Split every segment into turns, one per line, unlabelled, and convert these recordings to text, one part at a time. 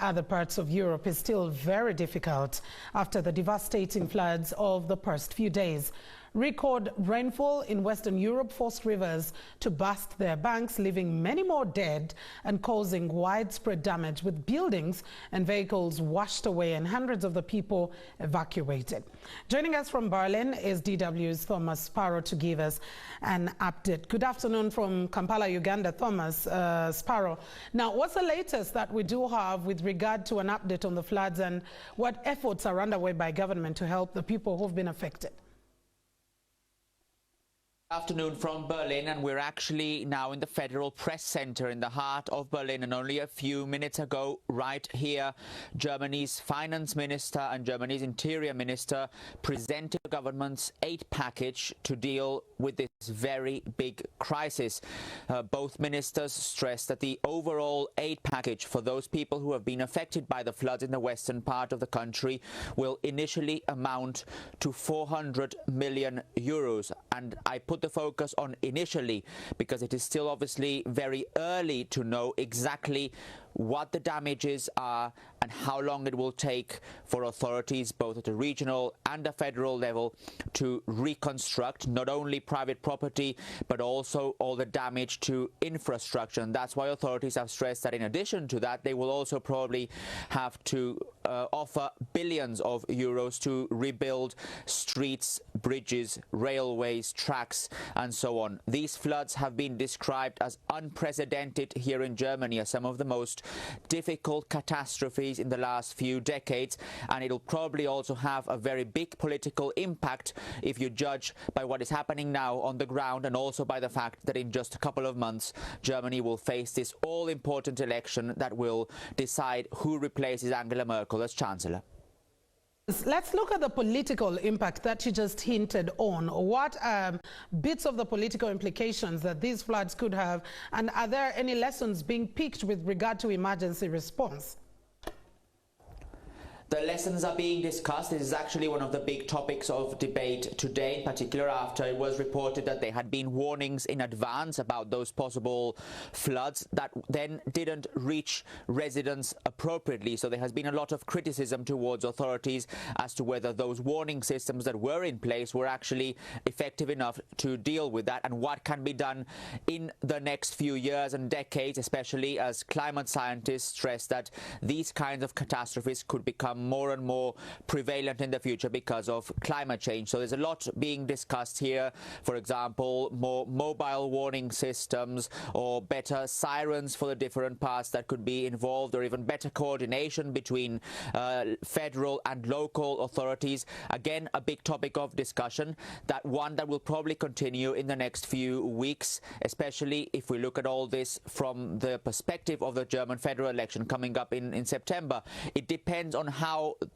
Other parts of Europe is still very difficult after the devastating floods of the past few days. Record rainfall in Western Europe forced rivers to burst their banks, leaving many more dead and causing widespread damage, with buildings and vehicles washed away and hundreds of the people evacuated. Joining us from Berlin is DW's Thomas Sparrow to give us an update. Good afternoon from Kampala, Uganda, Thomas Sparrow. Now, what's the latest that we do have with regard to an update on the floods, and what efforts are underway by government to help the people who've been affected?
Afternoon from Berlin, and we're actually now in the Federal Press Center in the heart of Berlin, and only a few minutes ago right here Germany's finance minister and Germany's interior minister presented the government's aid package to deal with this very big crisis. Both ministers stressed that the overall aid package for those people who have been affected by the floods in the western part of the country will initially amount to 400 million euros, and I put the focus on initially because it is still obviously very early to know exactly what the damages are and how long it will take for authorities both at the regional and the federal level to reconstruct not only private property but also all the damage to infrastructure. And that's why authorities have stressed that in addition to that they will also probably have to offer billions of euros to rebuild streets, bridges, railways, tracks and so on. These floods have been described as unprecedented here in Germany as some of the most difficult catastrophes in the last few decades, and it'll probably also have a very big political impact if you judge by what is happening now on the ground, and also by the fact that in just a couple of months Germany will face this all-important election that will decide who replaces Angela Merkel as Chancellor.
Let's look at the political impact that you just hinted on. What bits of the political implications that these floods could have, and are there any lessons being picked with regard to emergency response?
The lessons are being discussed. This is actually one of the big topics of debate today, in particular after it was reported that there had been warnings in advance about those possible floods that then didn't reach residents appropriately. So there has been a lot of criticism towards authorities as to whether those warning systems that were in place were actually effective enough to deal with that, and what can be done in the next few years and decades, especially as climate scientists stress that these kinds of catastrophes could become more and more prevalent in the future because of climate change. So there's a lot being discussed here. For example, more mobile warning systems or better sirens for the different parts that could be involved, or even better coordination between federal and local authorities. Again, a big topic of discussion, that one that will probably continue in the next few weeks, especially if we look at all this from the perspective of the German federal election coming up in September. It depends on how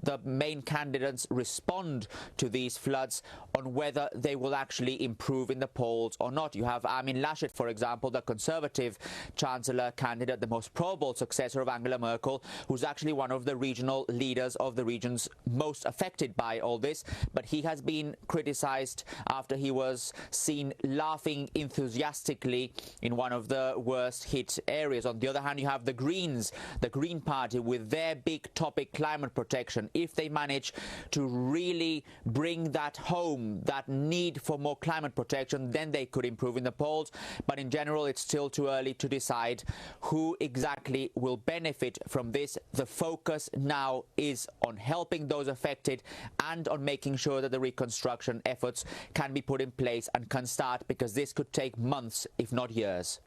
the main candidates respond to these floods, on whether they will actually improve in the polls or not. You have Armin Laschet, for example, the Conservative Chancellor candidate, the most probable successor of Angela Merkel, who's actually one of the regional leaders of the regions most affected by all this. But he has been criticized after he was seen laughing enthusiastically in one of the worst hit areas. On the other hand, you have the Greens, the Green Party, with their big topic, climate protection. If they manage to really bring that home, that need for more climate protection, then they could improve in the polls. But in general, it's still too early to decide who exactly will benefit from this. The focus now is on helping those affected and on making sure that the reconstruction efforts can be put in place and can start, because this could take months, if not years.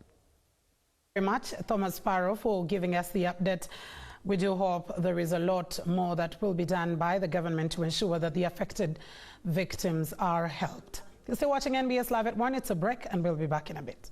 Very much, Thomas Sparrow, for giving us the update. We do hope there is a lot more that will be done by the government to ensure that the affected victims are helped. You're still watching NBS Live at 1. It's a break, and we'll be back in a bit.